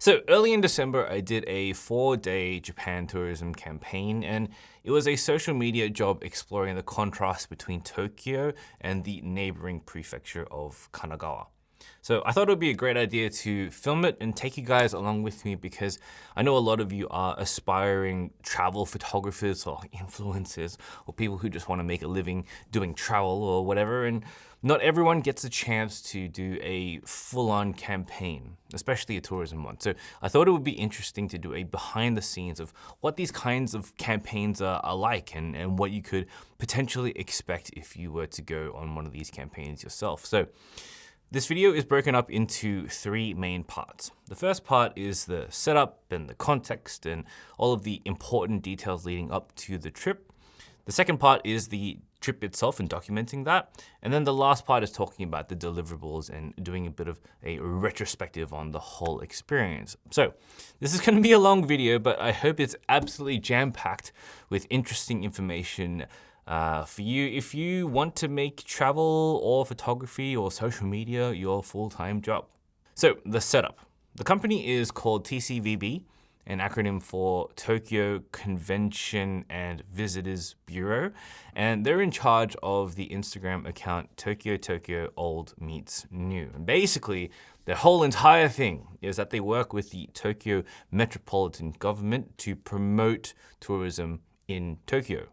So early in December, I did a 4-day Japan tourism campaign, and it was a social media job exploring the contrast between Tokyo and the neighboring prefecture of Kanagawa. So I thought it would be a great idea to film it and take you guys along with me because I know a lot of you are aspiring travel photographers or influencers or people who just want to make a living doing travel or whatever. And not everyone gets a chance to do a full-on campaign, especially a tourism one. So I thought it would be interesting to do a behind the scenes of what these kinds of campaigns are like and what you could potentially expect if you were to go on one of these campaigns yourself. So this video is broken up into 3 main parts. The first part is the setup and the context and all of the important details leading up to the trip. The second part is the trip itself and documenting that. And then the last part is talking about the deliverables and doing a bit of a retrospective on the whole experience. So this is going to be a long video, but I hope it's absolutely jam-packed with interesting information for you if you want to make travel or photography or social media your full-time job. So the setup. The company is called TCVB, an acronym for Tokyo Convention and Visitors Bureau, and they're in charge of the Instagram account Tokyo Old Meets New. And basically, their whole entire thing is that they work with the Tokyo metropolitan government to promote tourism in Tokyo.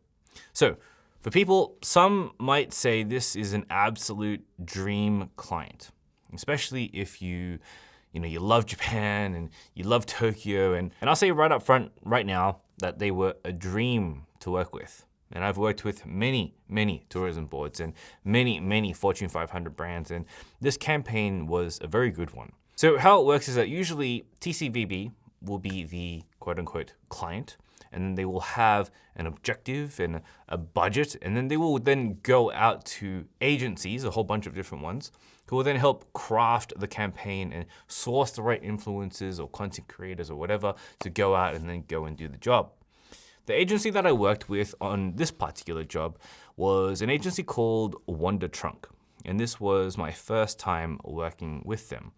So for people, some might say this is an absolute dream client, especially if you love Japan and you love Tokyo. And I'll say right up front right now that they were a dream to work with. And I've worked with many tourism boards and many Fortune 500 brands. And this campaign was a very good one. So how it works is that usually TCVB will be the quote unquote client. And then they will have an objective and a budget, and then they will then go out to agencies, a whole bunch of different ones, who will then help craft the campaign and source the right influencers or content creators or whatever to go out and then go and do the job. The agency that I worked with on this particular job was an agency called Wonder Trunk, and this was my first time working with them.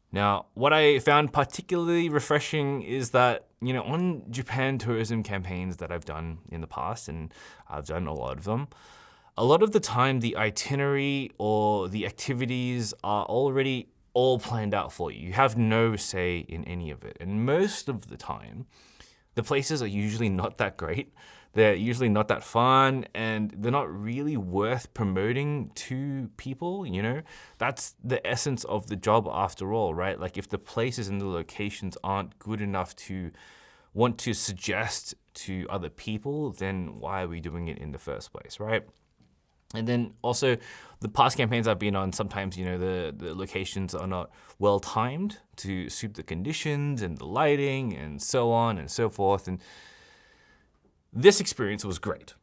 Now, what I found particularly refreshing is that, on Japan tourism campaigns that I've done in the past, and I've done a lot of the time the itinerary or the activities are already all planned out for you. You have no say in any of it. And most of the time, the places are usually not that great. They're usually not that fun, and they're not really worth promoting to people, That's the essence of the job after all, right? Like if the places and the locations aren't good enough to want to suggest to other people, then why are we doing it in the first place, right? And then also the past campaigns I've been on, sometimes, the locations are not well timed to suit the conditions and the lighting and so on and so forth. And this experience was great,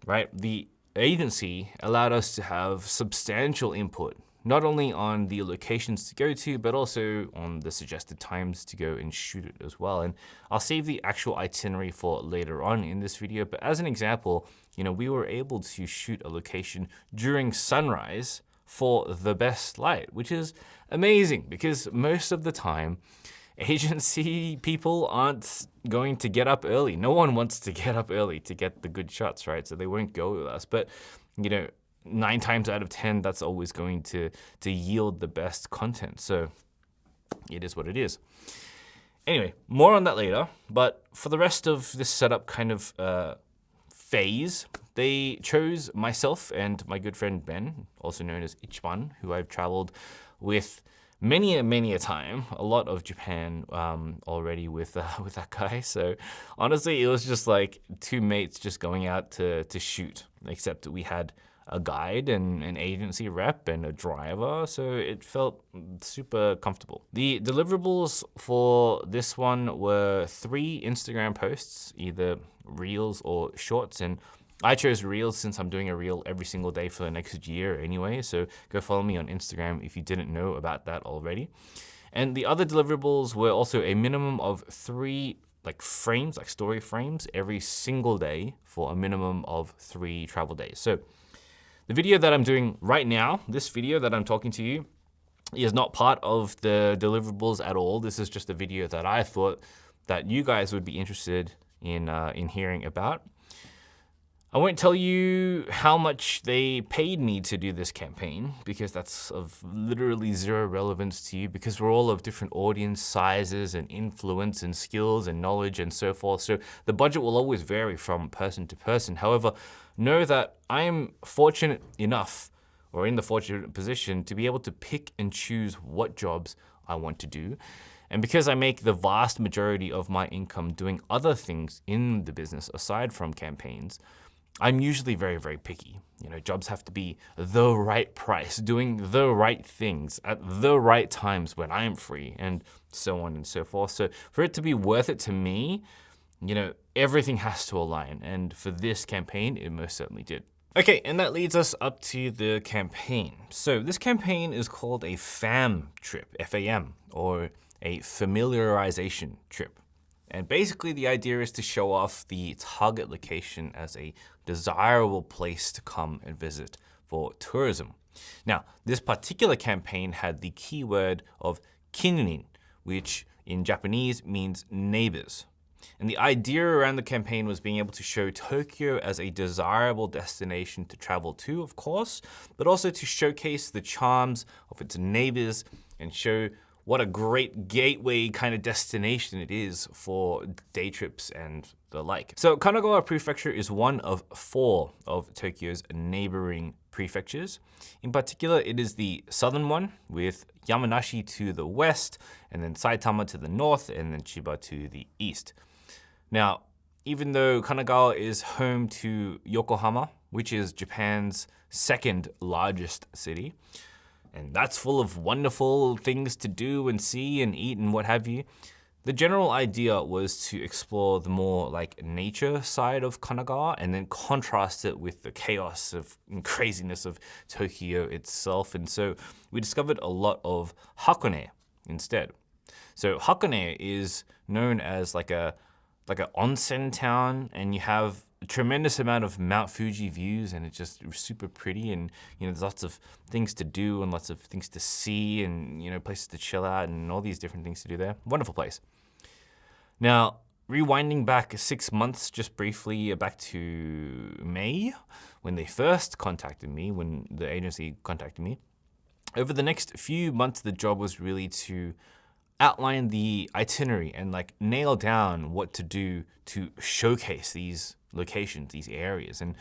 right? The agency allowed us to have substantial input, not only on the locations to go to, but also on the suggested times to go and shoot it as well. And I'll save the actual itinerary for later on in this video. But as an example, we were able to shoot a location during sunrise for the best light, which is amazing because most of the time, agency people aren't going to get up early. No one wants to get up early to get the good shots, right? So they won't go with us. But, 9 times out of 10, that's always going to yield the best content. So it is what it is. Anyway, more on that later. But for the rest of this setup kind of phase, they chose myself and my good friend Ben, also known as Ichiban, who I've traveled with many a time, a lot of Japan already with that guy. So honestly, it was just like 2 mates just going out to shoot, except we had a guide and an agency rep and a driver, so it felt super comfortable. The deliverables for this one were 3 Instagram posts, either reels or shorts, and I chose reels since I'm doing a reel every single day for the next year anyway, so go follow me on Instagram if you didn't know about that already. And the other deliverables were also a minimum of 3 frames, story frames, every single day for a minimum of 3 travel days. So the video that I'm doing right now, this video that I'm talking to you, is not part of the deliverables at all. This is just a video that I thought that you guys would be interested in hearing about. I won't tell you how much they paid me to do this campaign because that's of literally zero relevance to you, because we're all of different audience sizes and influence and skills and knowledge and so forth. So the budget will always vary from person to person. However, know that I am fortunate enough, or in the fortunate position, to be able to pick and choose what jobs I want to do. And because I make the vast majority of my income doing other things in the business aside from campaigns, I'm usually very, very picky. You know, jobs have to be the right price, doing the right things at the right times when I am free, and so on and so forth. So for it to be worth it to me, you know, everything has to align. And for this campaign, it most certainly did. Okay, and that leads us up to the campaign. So this campaign is called a FAM trip, F-A-M, or a familiarization trip. And basically the idea is to show off the target location as a desirable place to come and visit for tourism. Now, this particular campaign had the keyword of kinnin, which in Japanese means neighbors. And the idea around the campaign was being able to show Tokyo as a desirable destination to travel to, of course, but also to showcase the charms of its neighbors and show what a great gateway kind of destination it is for day trips and the like. So Kanagawa Prefecture is one of 4 of Tokyo's neighboring prefectures. In particular, it is the southern one with Yamanashi to the west, and then Saitama to the north, and then Chiba to the east. Now, even though Kanagawa is home to Yokohama, which is Japan's 2nd largest city, and that's full of wonderful things to do and see and eat and what have you, the general idea was to explore the more like nature side of Kanagawa and then contrast it with the chaos of and craziness of Tokyo itself. And so we discovered a lot of Hakone instead. So Hakone is known as like an onsen town, and you have a tremendous amount of Mount Fuji views, and it's just super pretty, and you know there's lots of things to do and lots of things to see, and you know places to chill out and all these different things to do there. Wonderful place. Now, rewinding back 6 months, just briefly back to May, when they first contacted me, when the agency contacted me. Over the next few months, the job was really to outline the itinerary and like nail down what to do to showcase these locations, these areas. And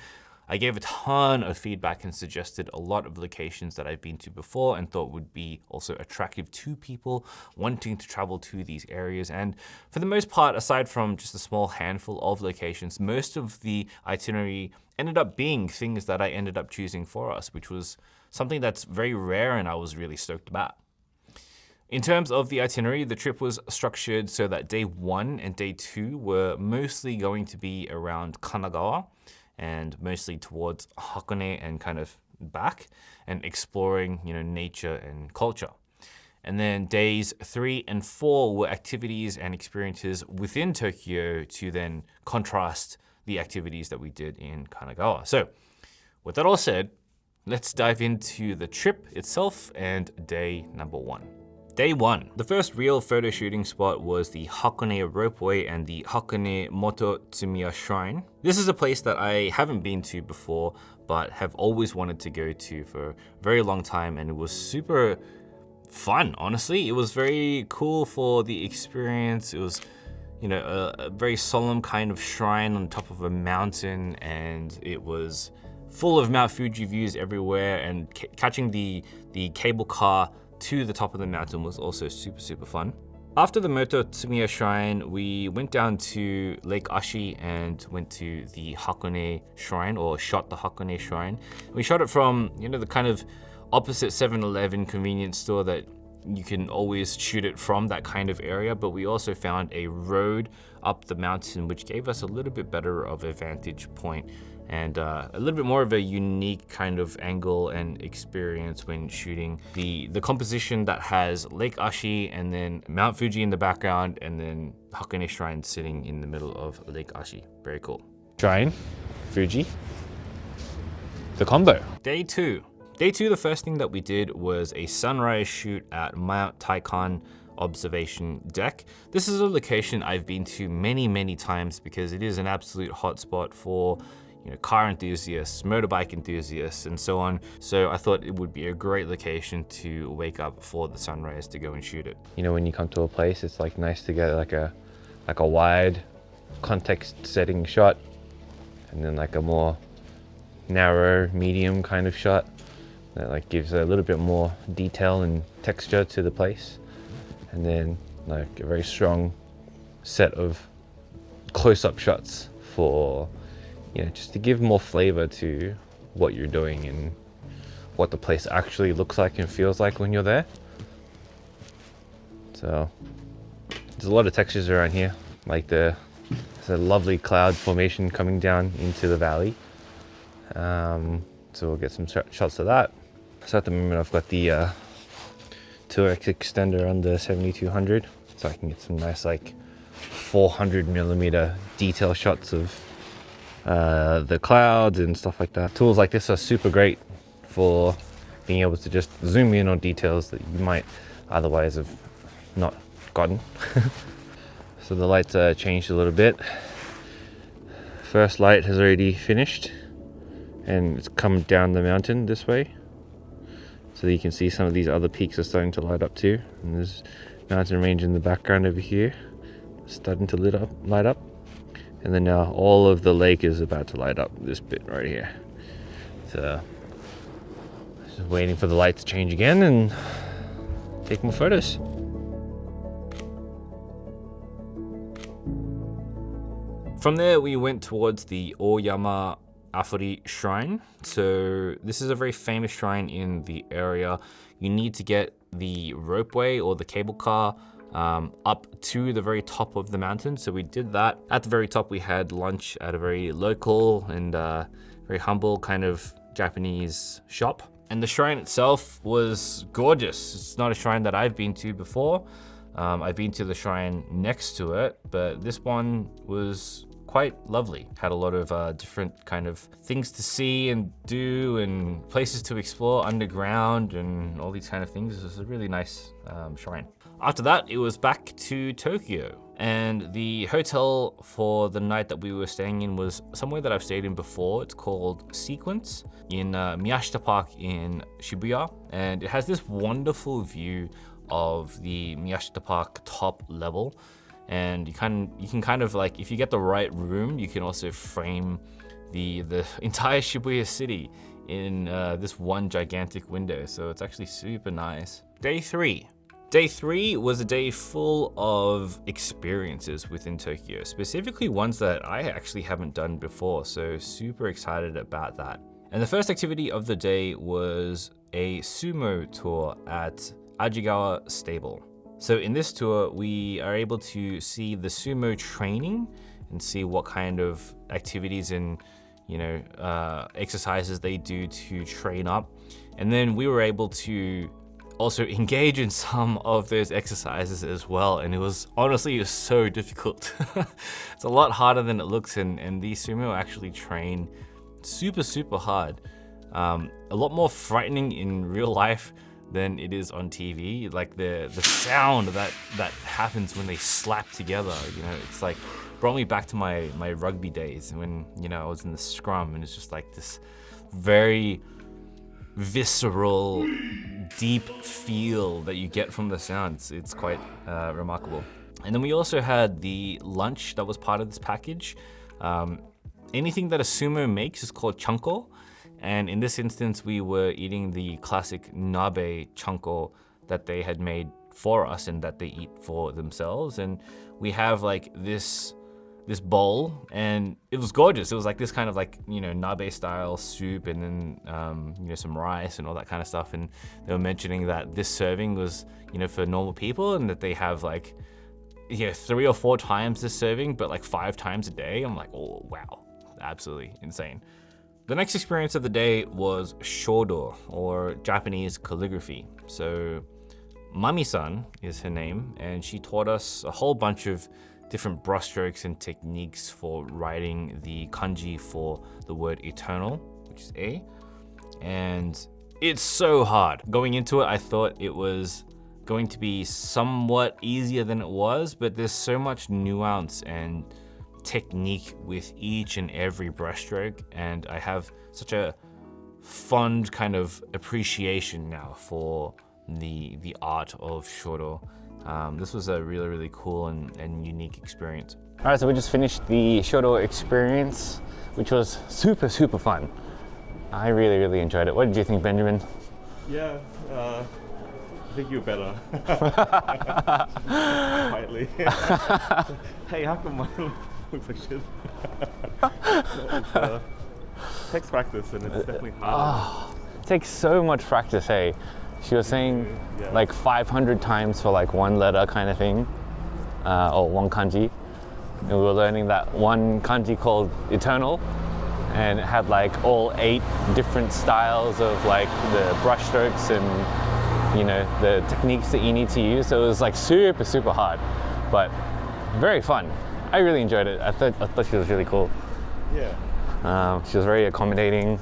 I gave a ton of feedback and suggested a lot of locations that I've been to before and thought would be also attractive to people wanting to travel to these areas. And for the most part, aside from just a small handful of locations, most of the itinerary ended up being things that I ended up choosing for us, which was something that's very rare and I was really stoked about. In terms of the itinerary, the trip was structured so that day 1 and day 2 were mostly going to be around Kanagawa and mostly towards Hakone and kind of back and exploring, you know, nature and culture. And then days 3 and 4 were activities and experiences within Tokyo to then contrast the activities that we did in Kanagawa. So with that all said, let's dive into the trip itself and day number 1. Day 1. The first real photo shooting spot was the Hakone ropeway and the Hakone Moto Tsumiya Shrine. This is a place that I haven't been to before, but have always wanted to go to for a very long time, and it was super fun, honestly. It was very cool for the experience. It was, you know, a very solemn kind of shrine on top of a mountain, and it was full of Mount Fuji views everywhere, and catching the cable car to the top of the mountain was also super, super fun. After the Moto Tsumiya Shrine, we went down to Lake Ashi and went to the Hakone Shrine, or shot the Hakone Shrine. We shot it from, you know, the kind of opposite 7-Eleven convenience store that you can always shoot it from, that kind of area, but we also found a road up the mountain which gave us a little bit better of a vantage point and a little bit more of a unique kind of angle and experience when shooting the composition that has Lake Ashi and then Mount Fuji in the background and then Hakone Shrine sitting in the middle of Lake Ashi. Very cool. Shrine, Fuji, the combo. Day 2. Day 2, the first thing that we did was a sunrise shoot at Mount Taikan observation deck. This is a location I've been to many times because it is an absolute hotspot for car enthusiasts, motorbike enthusiasts, and so on. So I thought it would be a great location to wake up for the sunrise to go and shoot it. When you come to a place, it's like nice to get like a wide context setting shot, and then like a more narrow medium kind of shot that like gives a little bit more detail and texture to the place, and then like a very strong set of close-up shots for just to give more flavor to what you're doing and what the place actually looks like and feels like when you're there. So there's a lot of textures around here, like there's a lovely cloud formation coming down into the valley. So we'll get some shots of that. So at the moment I've got the 2x extender on the 7200, so I can get some nice like 400mm detail shots of the clouds and stuff like that. Tools like this are super great for being able to just zoom in on details that you might otherwise have not gotten. So the lights changed a little bit. First light has already finished and it's come down the mountain this way, so that you can see some of these other peaks are starting to light up too, and there's mountain range in the background over here starting to light up. And then now all of the lake is about to light up this bit right here. So just waiting for the light to change again and take more photos. From there, we went towards the Oyama Afori Shrine. So this is a very famous shrine in the area. You need to get the ropeway or the cable car up to the very top of the mountain. So we did that. At the very top, we had lunch at a very local and very humble kind of Japanese shop. And the shrine itself was gorgeous. It's not a shrine that I've been to before. I've been to the shrine next to it, but this one was quite lovely. Had a lot of different kind of things to see and do and places to explore underground and all these kind of things. It was a really nice shrine. After that, it was back to Tokyo, and the hotel for the night that we were staying in was somewhere that I've stayed in before. It's called Sequence in Miyashita Park in Shibuya, and it has this wonderful view of the Miyashita Park top level. And you can kind of like, if you get the right room, you can also frame the entire Shibuya city in this one gigantic window. So it's actually super nice. Day 3. Day 3 was a day full of experiences within Tokyo, specifically ones that I actually haven't done before, so super excited about that. And the first activity of the day was a sumo tour at Ajigawa Stable. So in this tour, we are able to see the sumo training and see what kind of activities and exercises they do to train up. And then we were able to also engage in some of those exercises as well, and it was so difficult. It's a lot harder than it looks, and these sumo actually train super hard. A lot more frightening in real life than it is on TV. Like the sound that happens when they slap together, it's like brought me back to my rugby days when I was in the scrum, and it's just like this very visceral, deep feel that you get from the sounds. It's quite remarkable. And then we also had the lunch that was part of this package. Anything that a sumo makes is called chanko. And in this instance, we were eating the classic nabe chanko that they had made for us and that they eat for themselves. And we have like this bowl, and it was gorgeous. It was like this kind of like, nabe style soup, and then, some rice and all that kind of stuff. And they were mentioning that this serving was, for normal people, and that they have like, 3 or 4 times this serving, but like 5 times a day. I'm like, oh, wow, absolutely insane. The next experience of the day was shodo, or Japanese calligraphy. So Mami-san is her name, and she taught us a whole bunch of different brushstrokes and techniques for writing the kanji for the word eternal, which is A. And It's so hard. Going into it, I thought it was going to be somewhat easier than it was, but there's so much nuance and technique with each and every brushstroke, and I have such a fond kind of appreciation now for the art of shodo. This was a really, really cool and unique experience. All right, so we just finished the shodo experience, which was super, super fun. I really, really enjoyed it. What did you think, Benjamin? Yeah, I think you're better. Quietly. Hey, how come mine looks like shit? It takes practice, and it's definitely hard. It takes so much practice, hey? She was saying Yeah. like 500 times for like one letter kind of thing, or one kanji. And we were learning that one kanji called eternal, and it had like all 8 different styles of like the brush strokes and, you know, the techniques that you need to use. So it was like super, super hard, but very fun. I really enjoyed it. I thought she was really cool. Yeah. She was very accommodating,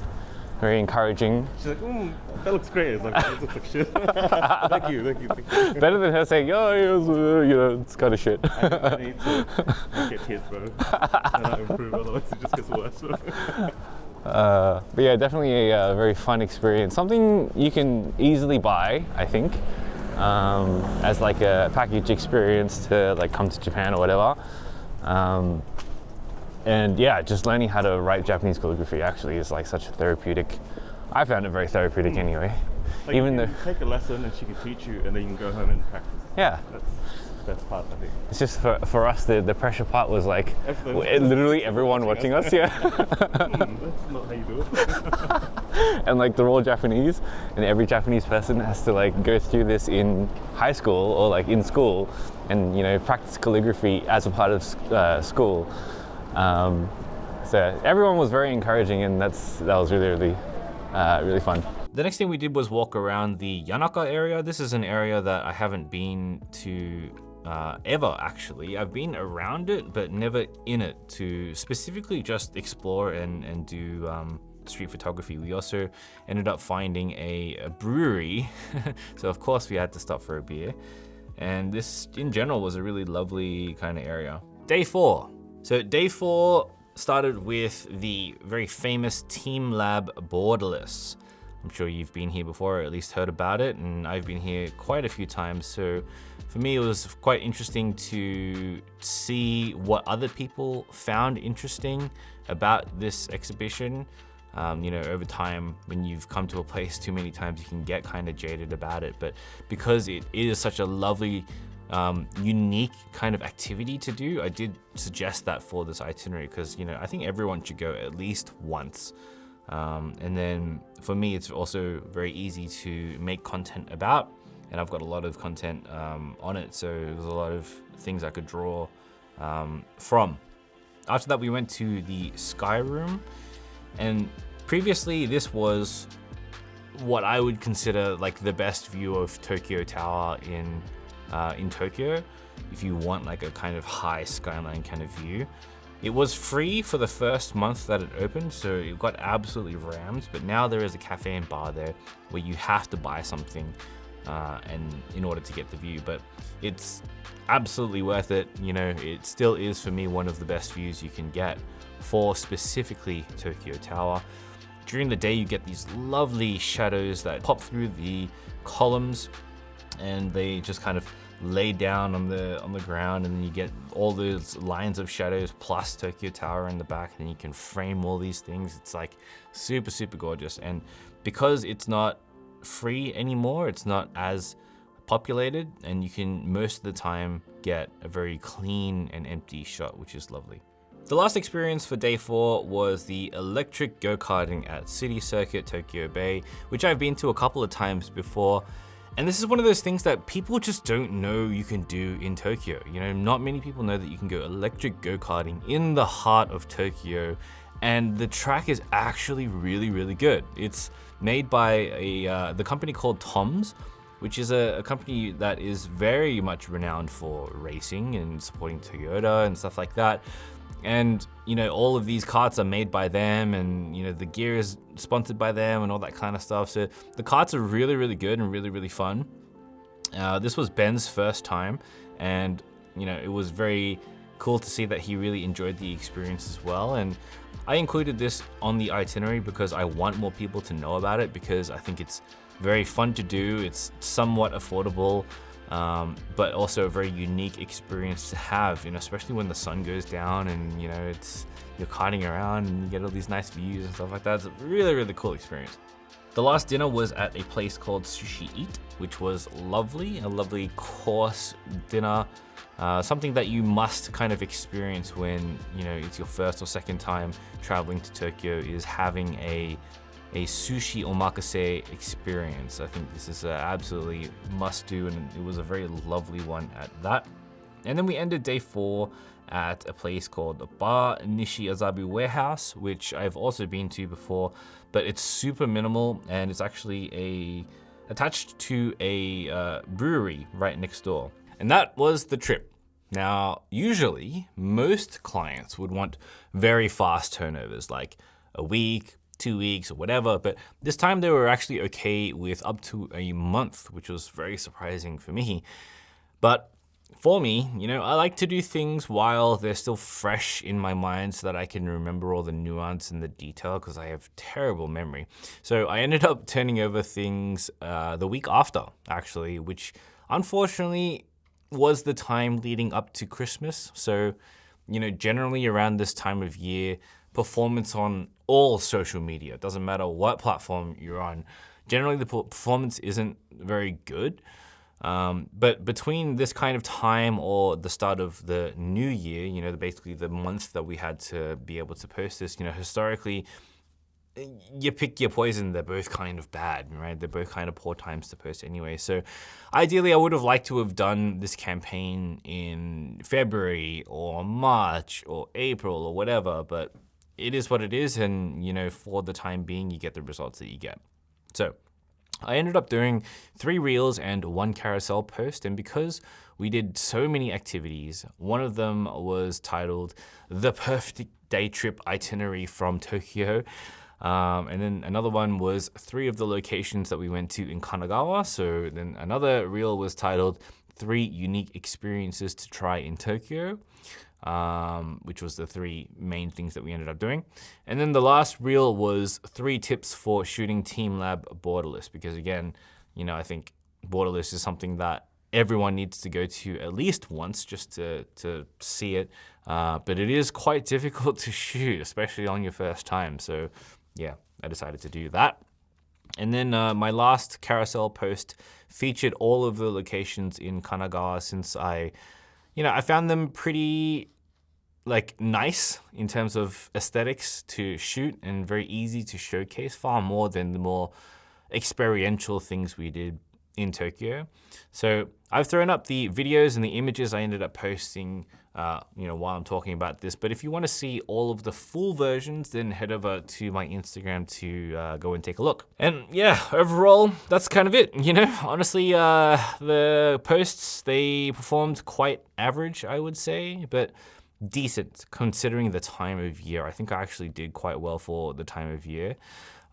very encouraging. She's like, that looks great. It's like, that looks like shit. Thank you. Better than her saying, oh, it was, you know, it's kind of shit. I need to get hit, bro. And not improve, otherwise it just gets worse. But yeah, definitely a very fun experience. Something you can easily buy, I think, as like a package experience to like come to Japan or whatever. And yeah, just learning how to write Japanese calligraphy actually is like such a therapeutic. I found it very therapeutic anyway. Like Even you though, take a lesson and she can teach you, and then you can go home and practice. yeah, That's the best part, I think. it's just for us the pressure part was like Everyone- literally everyone watching us, yeah. That's not how you do it. And like they're all Japanese, and every Japanese person has to like go through this in high school or like in school, and you know practice calligraphy as a part of school. So everyone was very encouraging, and that was really really fun. The next thing we did was walk around the Yanaka area. This is an area that I haven't been to ever, actually. I've been around it, but never in it to specifically just explore and do street photography. We also ended up finding a brewery, so of course we had to stop for a beer. And this, in general, was a really lovely kind of area. Day 4. So day 4 started with the very famous Team Lab borderless. I'm sure you've been here before, or at least heard about it, and I've been here quite a few times. So for me, it was quite interesting to see what other people found interesting about this exhibition. You know, over time, when you've come to a place too many times, you can get kind of jaded about it. But because it is such a lovely, unique kind of activity to do, I did suggest that for this itinerary because, you know, I think everyone should go at least once. And then for me, it's also very easy to make content about, and I've got a lot of content on it, so there's a lot of things I could draw from. After that, we went to the Sky Room, and previously this was what I would consider like the best view of Tokyo Tower in Tokyo, if you want like a kind of high skyline kind of view. It was free for the first month that it opened, so it got absolutely rammed, but now there is a cafe and bar there where you have to buy something and in order to get the view, but it's absolutely worth it. You know, it still is for me one of the best views you can get for specifically Tokyo Tower. During the day, you get these lovely shadows that pop through the columns, and they just kind of lay down on the ground, and then you get all those lines of shadows plus Tokyo Tower in the back, and you can frame all these things. It's like super, super gorgeous. And because it's not free anymore, it's not as populated, and you can most of the time get a very clean and empty shot, which is lovely. The last experience for day 4 was the electric go-karting at City Circuit Tokyo Bay, which I've been to a couple of times before. And this is one of those things that people just don't know you can do in Tokyo. You know, not many people know that you can go electric go-karting in the heart of Tokyo, and the track is actually really, really good. It's made by the company called Tom's, which is a company that is very much renowned for racing and supporting Toyota and stuff like that. And you know, all of these carts are made by them, and, you know, the gear is sponsored by them and all that kind of stuff. So the carts are really, really good and really, really fun. This was Ben's first time, and, you know, it was very cool to see that he really enjoyed the experience as well. And I included this on the itinerary because I want more people to know about it, because I think it's very fun to do. It's somewhat affordable, but also a very unique experience to have, you know, especially when the sun goes down and, you know, you're karting around and you get all these nice views and stuff like that. It's a really, really cool experience. The last dinner was at a place called Sushi Eat, which was lovely, a lovely course dinner. Something that you must kind of experience when, you know, it's your first or second time traveling to Tokyo, is having a sushi omakase experience. I think this is an absolutely must do, and it was a very lovely one at that. And then we ended day 4 at a place called the Bar Nishiazabu Warehouse, which I've also been to before, but it's super minimal, and it's actually attached to a brewery right next door. And that was the trip. Now, usually, most clients would want very fast turnovers, like a week, 2 weeks, or whatever, but this time they were actually okay with up to a month, which was very surprising for me. But for me, you know, I like to do things while they're still fresh in my mind so that I can remember all the nuance and the detail, because I have terrible memory. So I ended up turning over things the week after, actually, which unfortunately was the time leading up to Christmas. So, you know, generally around this time of year, performance on all social media, doesn't matter what platform you're on, generally the performance isn't very good. But between this kind of time or the start of the new year, you know, basically the month that we had to be able to post this, you know, historically, you pick your poison, they're both kind of bad, right? They're both kind of poor times to post anyway. So ideally, I would have liked to have done this campaign in February or March or April or whatever, but it is what it is. And, you know, for the time being, you get the results that you get. So I ended up doing 3 reels and 1 carousel post, and because we did so many activities, one of them was titled The Perfect Day Trip Itinerary from Tokyo. And then another one was 3 of the locations that we went to in Kanagawa. So then another reel was titled 3 Unique Experiences to Try in Tokyo, which was the 3 main things that we ended up doing. And then the last reel was 3 tips for shooting Team Lab borderless, because again, you know, I think borderless is something that everyone needs to go to at least once just to see it. But it is quite difficult to shoot, especially on your first time. So yeah, I decided to do that. And then my last carousel post featured all of the locations in Kanagawa, since I found them pretty nice in terms of aesthetics to shoot and very easy to showcase, far more than the more experiential things we did in Tokyo. So I've thrown up the videos and the images I ended up posting while I'm talking about this. But if you want to see all of the full versions, then head over to my Instagram to go and take a look. And yeah, overall, that's kind of it. You know, honestly, the posts, they performed quite average, I would say, but decent considering the time of year. I think I actually did quite well for the time of year.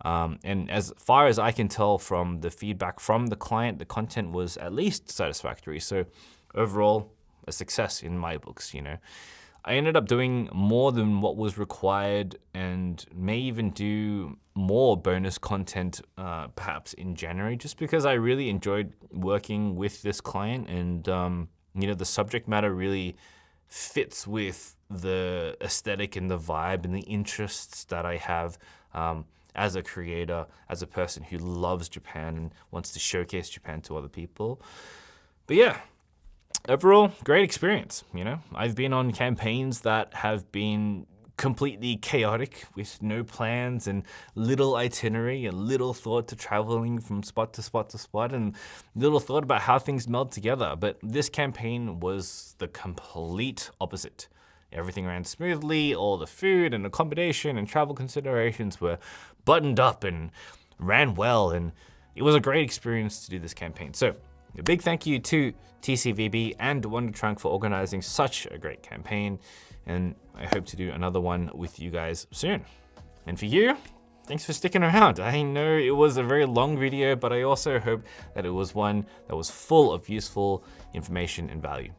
And as far as I can tell from the feedback from the client, the content was at least satisfactory. So overall, a success in my books, you know. I ended up doing more than what was required and may even do more bonus content perhaps in January, just because I really enjoyed working with this client, and the subject matter really fits with the aesthetic and the vibe and the interests that I have as a creator, as a person who loves Japan and wants to showcase Japan to other people. But yeah, overall, great experience. You know, I've been on campaigns that have been completely chaotic with no plans and little itinerary and little thought to traveling from spot to spot to spot and little thought about how things meld together. But this campaign was the complete opposite. Everything ran smoothly, all the food and accommodation and travel considerations were buttoned up and ran well, and it was a great experience to do this campaign. So A big thank you to TCVB and Wonder Trunk for organizing such a great campaign, and I hope to do another one with you guys soon. And for you, thanks for sticking around. I know it was a very long video, but I also hope that it was one that was full of useful information and value.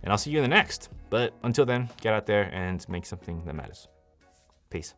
And I'll see you in the next. But until then, get out there and make something that matters. Peace.